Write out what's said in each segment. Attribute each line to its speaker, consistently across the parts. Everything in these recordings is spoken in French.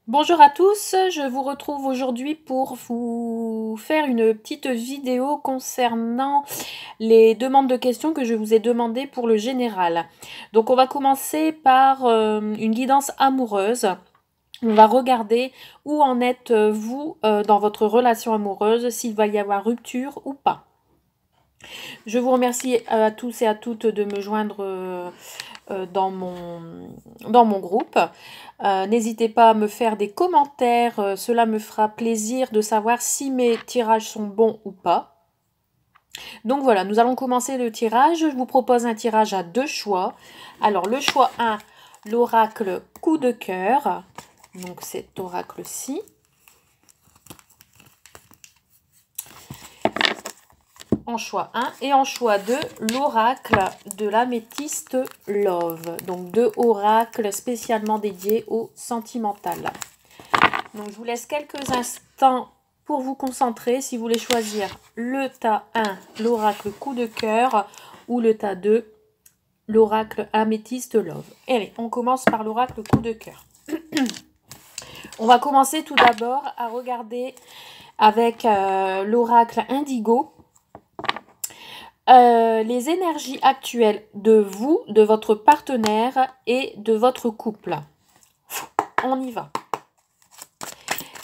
Speaker 1: Bonjour à tous, je vous retrouve aujourd'hui pour vous faire une petite vidéo concernant les demandes de questions que je vous ai demandées pour le général. Donc on va commencer par une guidance amoureuse. On va regarder où en êtes-vous dans votre relation amoureuse, s'il va y avoir rupture ou pas. Je vous remercie à tous et à toutes de me joindre dans mon groupe. N'hésitez pas à me faire des commentaires, cela me fera plaisir de savoir si mes tirages sont bons ou pas. Donc voilà, nous allons commencer le tirage. Je vous propose un tirage à deux choix. Alors le choix 1, l'oracle coup de cœur. Donc cet oracle-ci. En choix 1 et en choix 2, l'oracle de l'améthyste Love. Donc deux oracles spécialement dédiés au sentimental. Donc je vous laisse quelques instants pour vous concentrer si vous voulez choisir le tas 1, l'oracle coup de cœur, ou le tas 2, l'oracle améthyste Love. Allez, on commence par l'oracle coup de cœur. On va commencer tout d'abord à regarder avec l'oracle indigo. Les énergies actuelles de vous, de votre partenaire et de votre couple. On y va.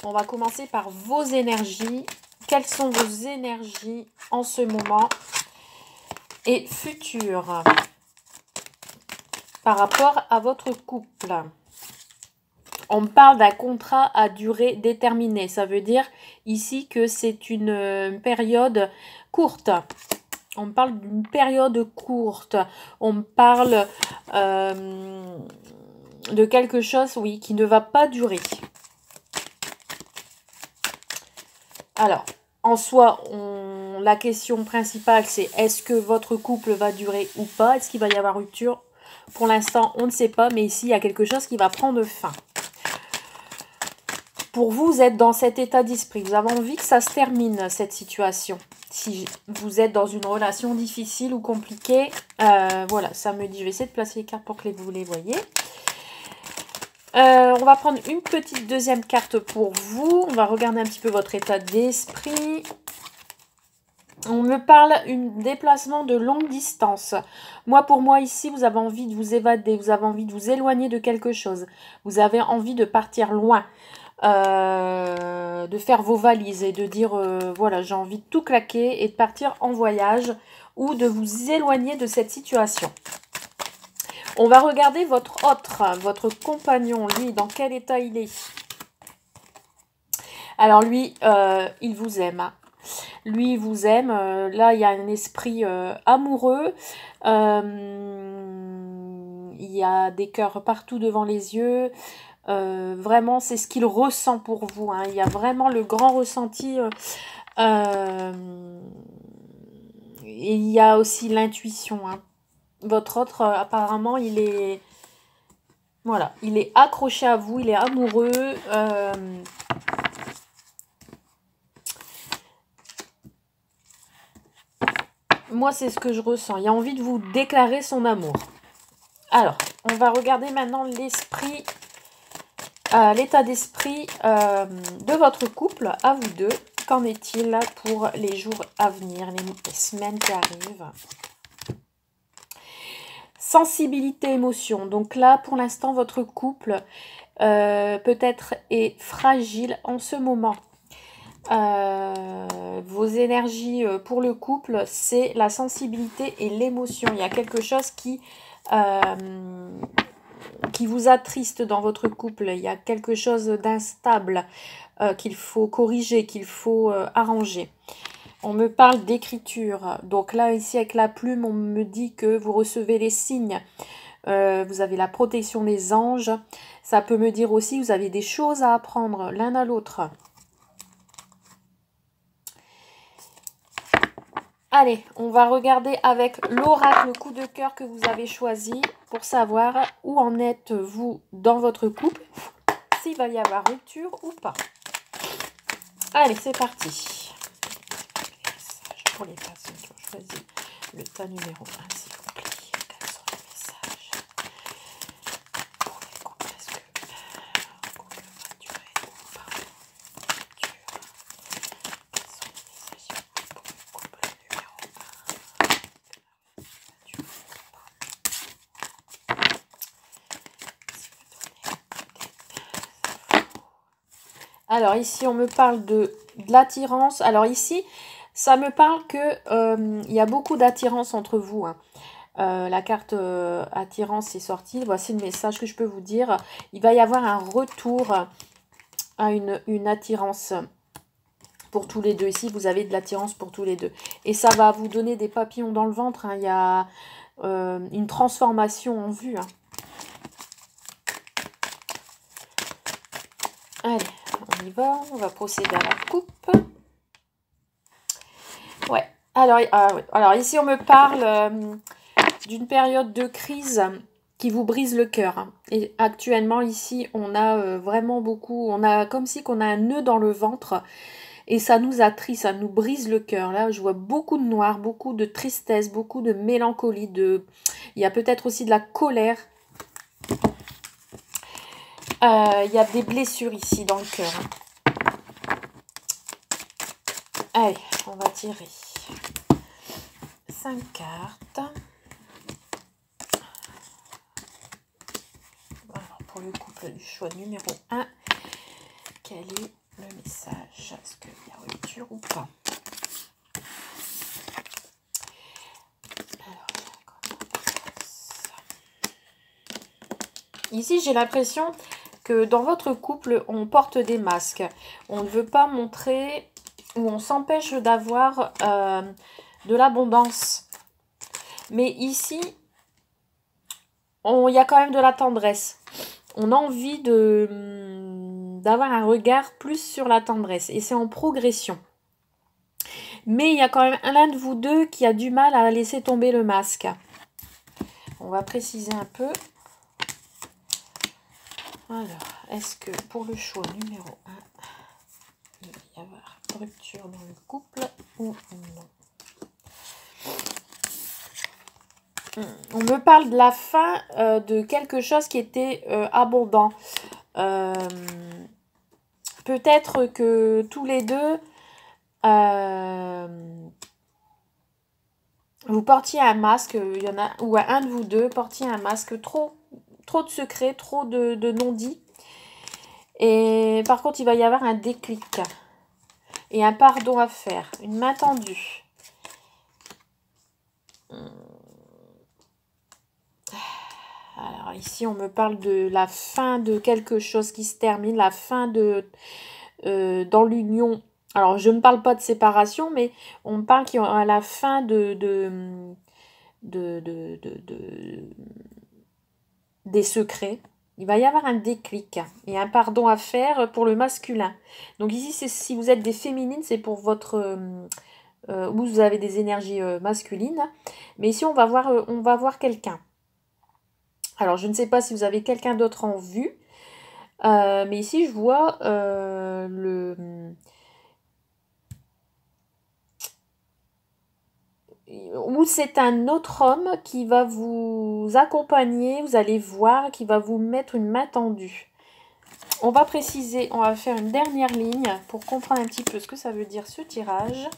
Speaker 1: On va commencer par vos énergies. Quelles sont vos énergies en ce moment et futures par rapport à votre couple? On parle d'un contrat à durée déterminée. Ça veut dire ici que c'est une période courte. On parle d'une période courte. On parle de quelque chose, oui, qui ne va pas durer. Alors, en soi, la question principale, c'est est-ce que votre couple va durer ou pas? Est-ce qu'il va y avoir rupture? Pour l'instant, on ne sait pas, mais ici, il y a quelque chose qui va prendre fin. Pour vous, vous êtes dans cet état d'esprit. Vous avez envie que ça se termine, cette situation. Si vous êtes dans une relation difficile ou compliquée, voilà, ça me dit. Je vais essayer de placer les cartes pour que vous les voyez. On va prendre une petite deuxième carte pour vous. On va regarder un petit peu votre état d'esprit. On me parle d'un déplacement de longue distance. Pour moi, ici, vous avez envie de vous évader. Vous avez envie de vous éloigner de quelque chose. Vous avez envie de partir loin. De faire vos valises et de dire voilà, j'ai envie de tout claquer et de partir en voyage ou de vous éloigner de cette situation. On va regarder votre compagnon, lui, dans quel état il est. Alors lui, il vous aime. Lui, il vous aime. Là, il y a un esprit amoureux. Il y a des cœurs partout devant les yeux. Vraiment, c'est ce qu'il ressent pour vous. Hein. Il y a vraiment le grand ressenti. Et il y a aussi l'intuition. Hein. Votre autre, apparemment, il est... Voilà, il est accroché à vous, il est amoureux. Moi, c'est ce que je ressens. Il a envie de vous déclarer son amour. Alors, on va regarder maintenant l'esprit... l'état d'esprit de votre couple, à vous deux. Qu'en est-il pour les jours à venir, les semaines qui arrivent? Sensibilité, émotion. Donc là, pour l'instant, votre couple peut-être est fragile en ce moment. Vos énergies pour le couple, c'est la sensibilité et l'émotion. Il y a quelque chose qui vous attriste dans votre couple. Il y a quelque chose d'instable qu'il faut corriger, qu'il faut arranger. On me parle d'écriture. Donc là, ici, avec la plume, on me dit que vous recevez les signes. Vous avez la protection des anges. Ça peut me dire aussi que vous avez des choses à apprendre l'un à l'autre. Allez, on va regarder avec l'oracle coup de cœur que vous avez choisi pour savoir où en êtes-vous dans votre couple, s'il va y avoir rupture ou pas. Allez, c'est parti. Pour les personnes qui ont choisi le tas numéro 1, s'il vous plaît. Quels sont les messages pour les couples? Est-ce que le couple va durer Alors ici, on me parle de l'attirance. Alors ici, ça me parle que il y a beaucoup d'attirance entre vous, hein. La carte attirance est sortie. Voici le message que je peux vous dire. Il va y avoir un retour à une attirance pour tous les deux. Ici, vous avez de l'attirance pour tous les deux. Et ça va vous donner des papillons dans le ventre, hein. Il y a une transformation en vue, hein. Allez, on y va. On va procéder à la coupe. Ouais. Alors ici, on me parle d'une période de crise qui vous brise le cœur, hein. Et actuellement, ici, on a vraiment beaucoup... On a comme si qu'on a un nœud dans le ventre. Et ça nous attriste, ça nous brise le cœur. Là, je vois beaucoup de noir, beaucoup de tristesse, beaucoup de mélancolie. Il y a peut-être aussi de la colère. Il y a des blessures ici dans le cœur, hein. Allez, on va tirer 5 cartes. Alors, pour le couple du choix numéro 1, quel est le message? Est-ce qu'il y a rupture ou pas? Ici, j'ai l'impression que dans votre couple, on porte des masques. On ne veut pas montrer ou on s'empêche d'avoir de l'abondance. Mais ici, il y a quand même de la tendresse. On a envie d'avoir un regard plus sur la tendresse. Et c'est en progression. Mais il y a quand même l'un de vous deux qui a du mal à laisser tomber le masque. On va préciser un peu. Alors, est-ce que pour le choix numéro 1, il va y avoir rupture dans le couple ou non? On me parle de la fin de quelque chose qui était abondant. Peut-être que tous les deux, vous portiez un masque, il y en a, ou un de vous deux portiez un masque, trop de secrets, trop de non-dits. Et par contre, il va y avoir un déclic et un pardon à faire, une main tendue. Alors ici, on me parle de la fin de quelque chose qui se termine, la fin de dans l'union. Alors, je ne parle pas de séparation, mais on me parle qu'il y a la fin des secrets. Il va y avoir un déclic et un pardon à faire pour le masculin. Donc ici, si vous êtes des féminines, c'est pour votre... où vous avez des énergies masculines. Mais ici, on va voir quelqu'un. Alors, je ne sais pas si vous avez quelqu'un d'autre en vue. Mais ici, je vois ou c'est un autre homme qui va vous accompagner, vous allez voir, qui va vous mettre une main tendue. On va préciser, on va faire une dernière ligne pour comprendre un petit peu ce que ça veut dire ce tirage.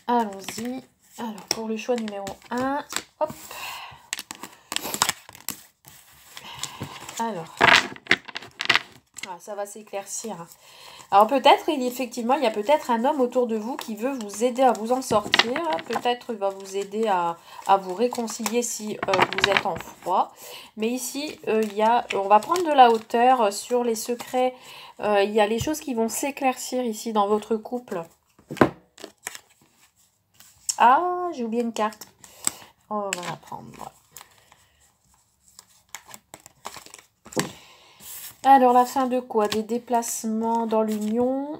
Speaker 1: Allons-y. Alors, pour le choix numéro 1, hop. Alors, ça va s'éclaircir. Alors peut-être, effectivement, il y a peut-être un homme autour de vous qui veut vous aider à vous en sortir. Peut-être il va vous aider à vous réconcilier si vous êtes en froid. Mais ici, on va prendre de la hauteur sur les secrets. Il y a les choses qui vont s'éclaircir ici dans votre couple. Ah, j'ai oublié une carte. On va la prendre. Alors, la fin de quoi? Des déplacements dans l'union.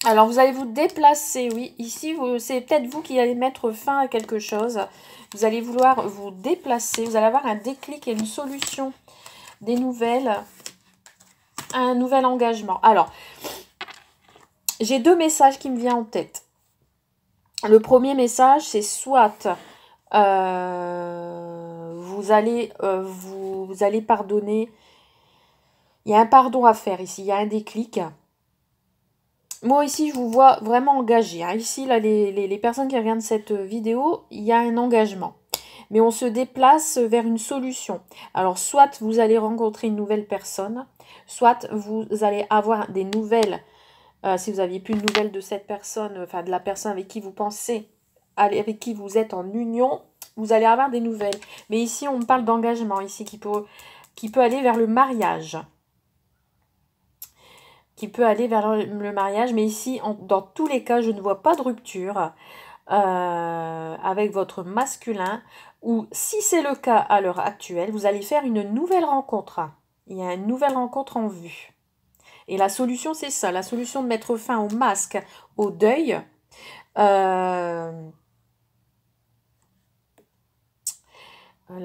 Speaker 1: Alors, vous allez vous déplacer, oui. Ici, c'est peut-être vous qui allez mettre fin à quelque chose. Vous allez vouloir vous déplacer. Vous allez avoir un déclic et une solution. Des nouvelles. Un nouvel engagement. Alors, j'ai 2 messages qui me viennent en tête. Le premier message, c'est soit vous allez pardonner. Il y a un pardon à faire ici. Il y a un déclic. Moi, ici, je vous vois vraiment engagé. Ici, là, les personnes qui regardent cette vidéo, il y a un engagement. mais on se déplace vers une solution. Alors, soit vous allez rencontrer une nouvelle personne, soit vous allez avoir des nouvelles, si vous n'aviez plus de nouvelles de cette personne, enfin de la personne avec qui vous pensez, avec qui vous êtes en union, vous allez avoir des nouvelles. Mais ici, on parle d'engagement, ici, qui peut aller vers le mariage. Qui peut aller vers le mariage, mais ici, dans tous les cas, je ne vois pas de rupture avec votre masculin, ou si c'est le cas à l'heure actuelle, vous allez faire une nouvelle rencontre. Il y a une nouvelle rencontre en vue. Et la solution, c'est ça, la solution de mettre fin au masque, au deuil. La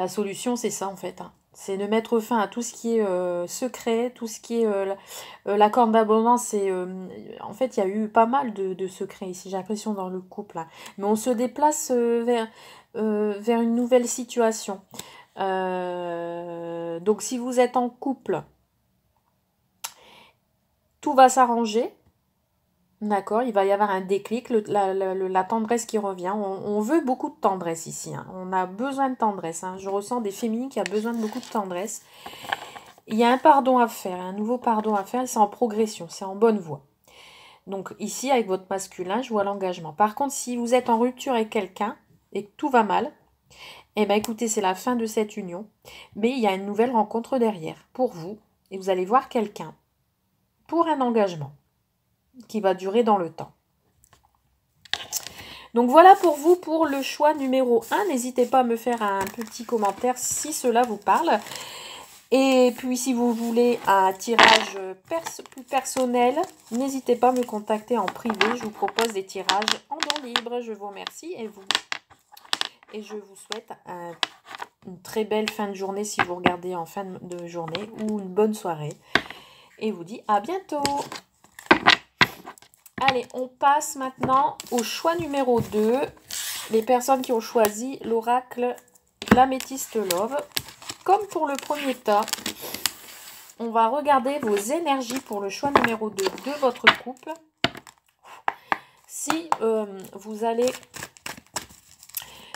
Speaker 1: solution, c'est ça en fait. C'est de mettre fin à tout ce qui est secret, tout ce qui est la corne d'abondance. En fait, il y a eu pas mal de secrets ici, j'ai l'impression, dans le couple. Hein. Mais on se déplace vers une nouvelle situation. Donc, si vous êtes en couple, tout va s'arranger. D'accord, il va y avoir un déclic, la tendresse qui revient. On veut beaucoup de tendresse ici. Hein. On a besoin de tendresse. Hein. Je ressens des féminines qui ont besoin de beaucoup de tendresse. Il y a un pardon à faire, un nouveau pardon à faire. C'est en progression, c'est en bonne voie. Donc ici, avec votre masculin, je vois l'engagement. Par contre, si vous êtes en rupture avec quelqu'un et que tout va mal, eh bien écoutez, c'est la fin de cette union. Mais il y a une nouvelle rencontre derrière pour vous. Et vous allez voir quelqu'un pour un engagement qui va durer dans le temps. Donc voilà pour vous pour le choix numéro 1. N'hésitez pas à me faire un petit commentaire si cela vous parle. Et puis si vous voulez un tirage plus personnel, n'hésitez pas à me contacter en privé. Je vous propose des tirages en don libre. Je vous remercie et je vous souhaite une très belle fin de journée si vous regardez en fin de journée ou une bonne soirée. Et vous dis à bientôt. Allez, on passe maintenant au choix numéro 2. Les personnes qui ont choisi l'oracle l'améthyste love. Comme pour le premier tas, on va regarder vos énergies pour le choix numéro 2 de votre couple. Si vous allez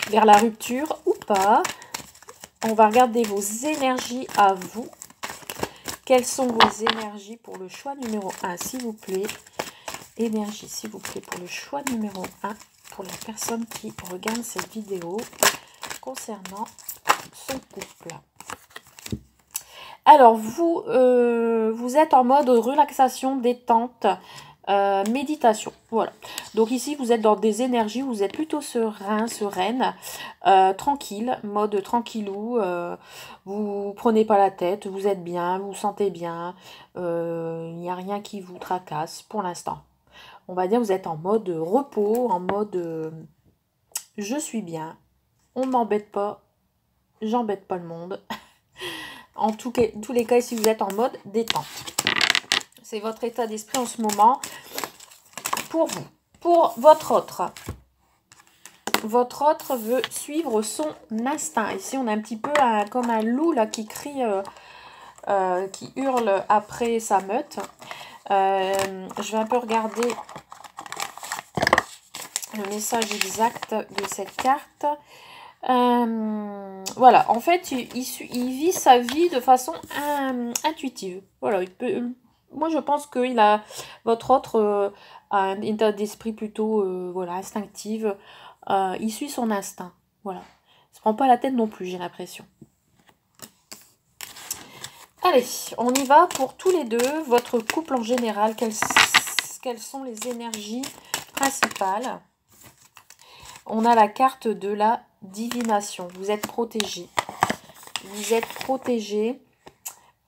Speaker 1: vers la rupture ou pas, on va regarder vos énergies à vous. Quelles sont vos énergies pour le choix numéro 1, s'il vous plaît? Énergie, s'il vous plaît, pour le choix numéro 1, pour la personne qui regarde cette vidéo concernant son couple. Alors, vous êtes en mode relaxation, détente, méditation. Voilà. Donc ici, vous êtes dans des énergies, vous êtes plutôt serein, sereine, tranquille, mode tranquillou. Vous prenez pas la tête, vous êtes bien, vous vous sentez bien. Il n'y a rien qui vous tracasse pour l'instant. On va dire vous êtes en mode repos, en mode je suis bien, on ne m'embête pas, j'embête pas le monde. En tous les cas, ici vous êtes en mode détente. C'est votre état d'esprit en ce moment pour vous. Pour votre autre veut suivre son instinct. Ici on a un petit peu comme un loup là qui crie, qui hurle après sa meute. Je vais un peu regarder le message exact de cette carte. Voilà, en fait, il vit sa vie de façon intuitive. Voilà, moi je pense que votre autre a un état d'esprit plutôt voilà, instinctif. Il suit son instinct. Voilà, il se prend pas la tête non plus, j'ai l'impression. Allez, on y va pour tous les deux. Votre couple en général, quelles sont les énergies principales? On a la carte de la divination. Vous êtes protégé. Vous êtes protégé.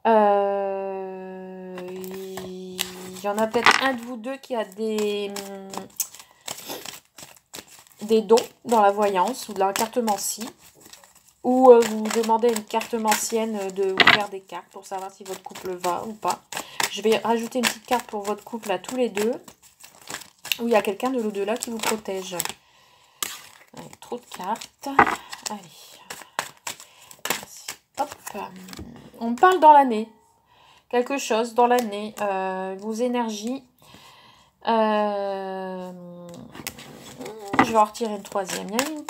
Speaker 1: Il y en a peut-être un de vous deux qui a des dons dans la voyance ou de la cartomancie. Ou vous demandez à une cartomancienne de vous faire des cartes pour savoir si votre couple va ou pas. Je vais rajouter une petite carte pour votre couple à tous les deux. Où il y a quelqu'un de l'au-delà qui vous protège. Allez, trop de cartes. Allez. Hop. On parle dans l'année. Quelque chose dans l'année. Vos énergies. Je vais en retirer une troisième. Il y a une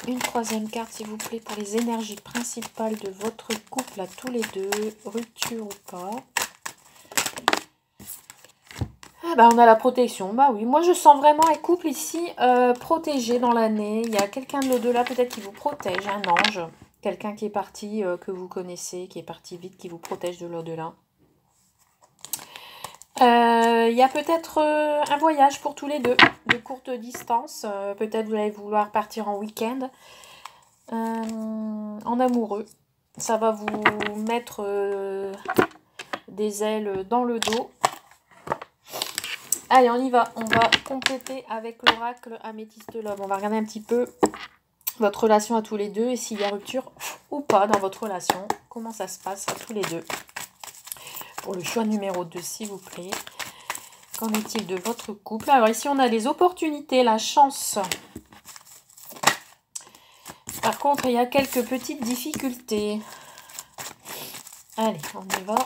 Speaker 1: Une troisième carte, s'il vous plaît, pour les énergies principales de votre couple à tous les deux. Rupture ou pas. Ah bah on a la protection. Bah oui, moi je sens vraiment un couple ici protégé dans l'année. Il y a quelqu'un de l'au-delà peut-être qui vous protège, un ange. Quelqu'un qui est parti, que vous connaissez, qui est parti vite, qui vous protège de l'au-delà. Il y a peut-être un voyage pour tous les deux, de courte distance. Peut-être vous allez vouloir partir en week-end. En amoureux. Ça va vous mettre des ailes dans le dos. Allez, on y va. On va compléter avec l'oracle Améthyste Love. On va regarder un petit peu votre relation à tous les deux et s'il y a rupture ou pas dans votre relation. Comment ça se passe à tous les deux. Pour le choix numéro 2, s'il vous plaît. Qu'en est-il de votre couple? Alors ici, on a les opportunités, la chance. Par contre, il y a quelques petites difficultés. Allez, on y va.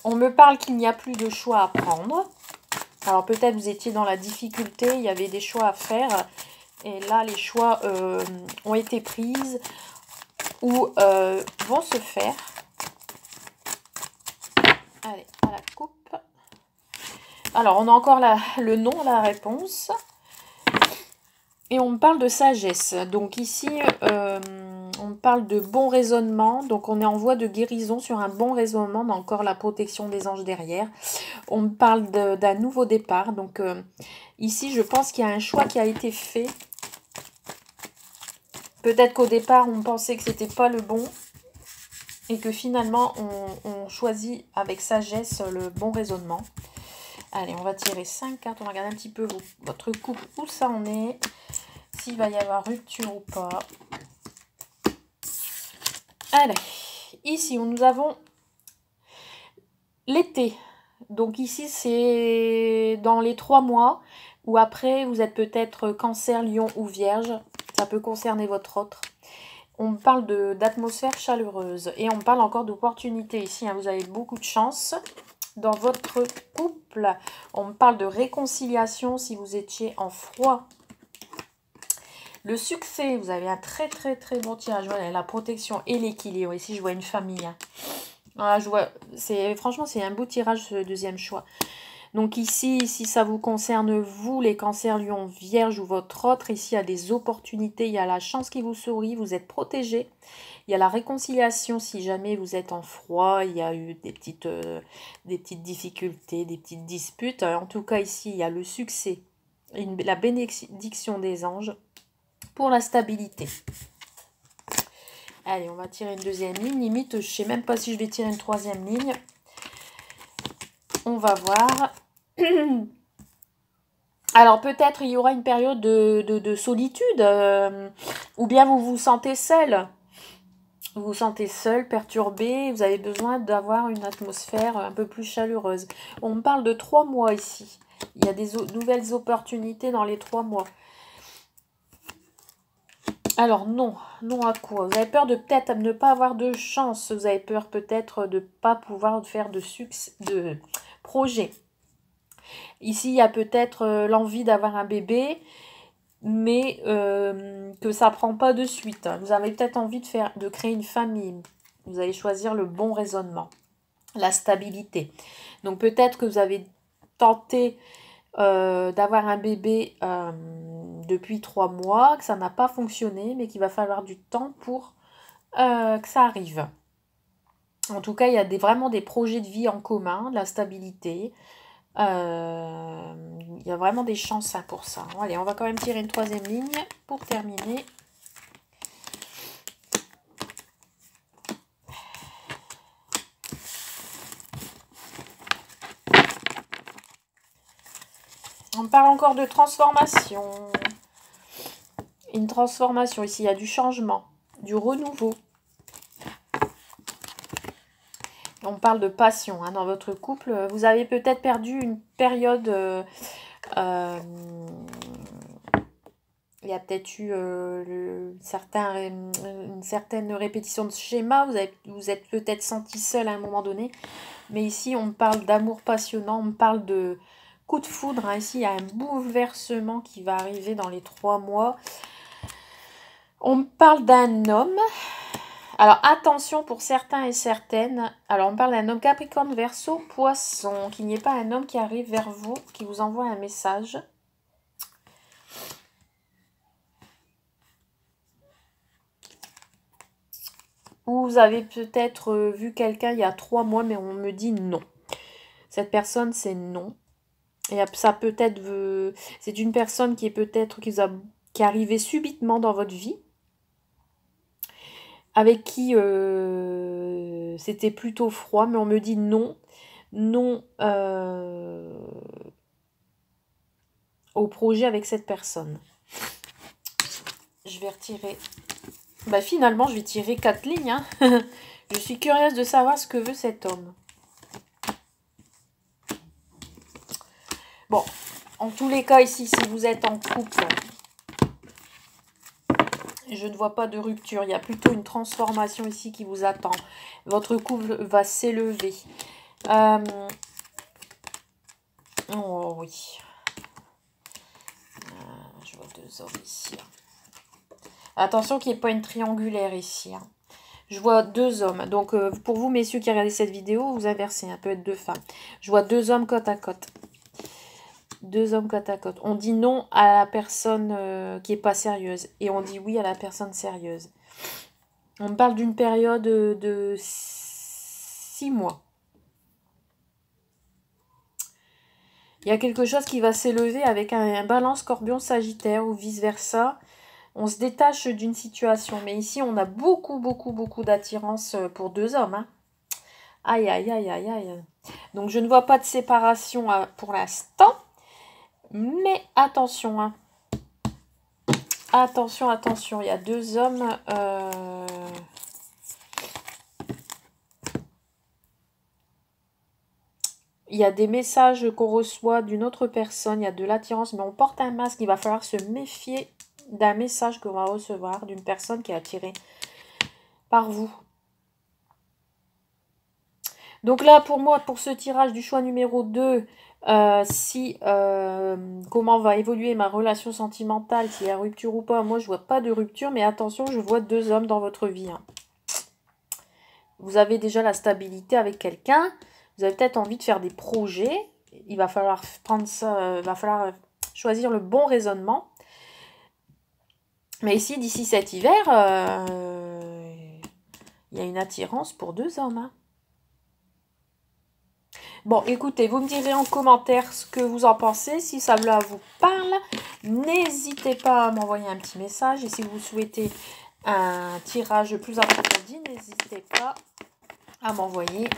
Speaker 1: On me parle qu'il n'y a plus de choix à prendre. Alors peut-être vous étiez dans la difficulté, il y avait des choix à faire. Et là, les choix ont été pris ou vont se faire. Allez, à la coupe. Alors, on a encore le nom, la réponse. Et on me parle de sagesse. Donc ici, on me parle de bon raisonnement. Donc on est en voie de guérison sur un bon raisonnement. On a encore la protection des anges derrière. On me parle d'un nouveau départ. Donc ici, je pense qu'il y a un choix qui a été fait. Peut-être qu'au départ, on pensait que c'était pas le bon. Et que finalement, on choisit avec sagesse le bon raisonnement. Allez, on va tirer 5 cartes. On va regarder un petit peu votre couple, où ça en est. S'il va y avoir rupture ou pas. Allez, ici, nous avons l'été. Donc ici, c'est dans les 3 mois. Ou après, vous êtes peut-être Cancer, Lion ou Vierge. Ça peut concerner votre autre. On parle d'atmosphère chaleureuse. Et on parle encore d'opportunités ici. Hein. Vous avez beaucoup de chance. Dans votre couple, on me parle de réconciliation si vous étiez en froid. Le succès, vous avez un très très très bon tirage. Voilà, la protection et l'équilibre. Ici, je vois une famille. Hein. Voilà, je vois, franchement, c'est un beau tirage ce deuxième choix. Donc ici, si ça vous concerne vous, les cancers, lion, vierge ou votre autre, ici, il y a des opportunités, il y a la chance qui vous sourit, vous êtes protégé. Il y a la réconciliation si jamais vous êtes en froid, il y a eu des petites difficultés, des petites disputes. En tout cas, ici, il y a le succès, la bénédiction des anges pour la stabilité. Allez, on va tirer une deuxième ligne. Limite, je ne sais même pas si je vais tirer une troisième ligne. On va voir. Alors, peut-être il y aura une période de solitude. Ou bien vous vous sentez seul. Vous vous sentez seul, perturbé, vous avez besoin d'avoir une atmosphère un peu plus chaleureuse. On me parle de 3 mois ici. Il y a des nouvelles opportunités dans les 3 mois. Alors non, non à quoi? Vous avez peur de peut-être ne pas avoir de chance. Vous avez peur peut-être de ne pas pouvoir faire de projet. Ici, il y a peut-être l'envie d'avoir un bébé, mais que ça ne prend pas de suite. Vous avez peut-être envie de créer une famille. Vous allez choisir le bon raisonnement, la stabilité. Donc peut-être que vous avez tenté d'avoir un bébé depuis 3 mois, que ça n'a pas fonctionné, mais qu'il va falloir du temps pour que ça arrive. En tout cas, il y a vraiment des projets de vie en commun, de la stabilité. Il y a vraiment des chances pour ça. Allez, on va quand même tirer une troisième ligne pour terminer. On parle encore de transformation. Une transformation. Ici, il y a du changement, du renouveau. On parle de passion dans votre couple. Vous avez peut-être perdu une période... il y a peut-être eu une certaine répétition de schéma. Vous êtes peut-être senti seul à un moment donné. Mais ici, on me parle d'amour passionnant. On me parle de coup de foudre. Hein. Ici, il y a un bouleversement qui va arriver dans les 3 mois. On me parle d'un homme. Alors, attention pour certains et certaines. Alors, on parle d'un homme Capricorne, Verseau, Poisson. Qu'il n'y ait pas un homme qui arrive vers vous, qui vous envoie un message. Ou vous avez peut-être vu quelqu'un il y a 3 mois, mais on me dit non. Cette personne, c'est non. Et ça peut-être... c'est une personne qui est peut-être... qui est arrivée subitement dans votre vie. Avec qui c'était plutôt froid, mais on me dit non. Non au projet avec cette personne. Je vais retirer... Bah finalement, je vais tirer 4 lignes. Hein. Je suis curieuse de savoir ce que veut cet homme. Bon, en tous les cas ici, si vous êtes en couple, je ne vois pas de rupture. Il y a plutôt une transformation ici qui vous attend. Votre couple va s'élever. Oh oui. Je vois 2 hommes ici. Attention qu'il n'y ait pas une triangulaire ici. Hein. Je vois 2 hommes. Donc, pour vous, messieurs, qui regardez cette vidéo, vous inversez. Ça peut être 2 femmes. Je vois 2 hommes côte à côte. 2 hommes côte à côte. On dit non à la personne qui n'est pas sérieuse. Et on dit oui à la personne sérieuse. On me parle d'une période de 6 mois. Il y a quelque chose qui va s'élever avec un balance Scorpion Sagittaire ou vice-versa. On se détache d'une situation. Mais ici, on a beaucoup d'attirance pour 2 hommes. Hein. Aïe, aïe, aïe, aïe, aïe. Donc, je ne vois pas de séparation pour l'instant. Mais attention. Hein. Attention, attention. Il y a 2 hommes... Il y a des messages qu'on reçoit d'une autre personne. Il y a de l'attirance. Mais on porte un masque. Il va falloir se méfier d'un message qu'on va recevoir d'une personne qui est attirée par vous. Donc là, pour moi, pour ce tirage du choix numéro 2, comment va évoluer ma relation sentimentale, s'il y a rupture ou pas, moi je vois pas de rupture, mais attention, je vois 2 hommes dans votre vie. Hein. Vous avez déjà la stabilité avec quelqu'un, vous avez peut-être envie de faire des projets, il va falloir prendre ça, va falloir choisir le bon raisonnement. Mais ici, d'ici cet hiver, il y a une attirance pour 2 hommes. Hein. Bon, écoutez, vous me direz en commentaire ce que vous en pensez. Si ça vous parle, n'hésitez pas à m'envoyer un petit message. Et si vous souhaitez un tirage plus approfondi, n'hésitez pas à m'envoyer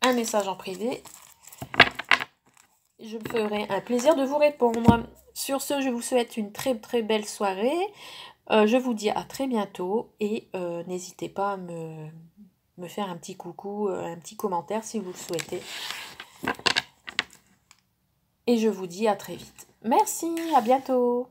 Speaker 1: un message en privé. Je me ferai un plaisir de vous répondre. Sur ce, je vous souhaite une très belle soirée. Je vous dis à très bientôt. Et n'hésitez pas à me faire un petit coucou, un petit commentaire si vous le souhaitez. Et je vous dis à très vite. Merci, à bientôt.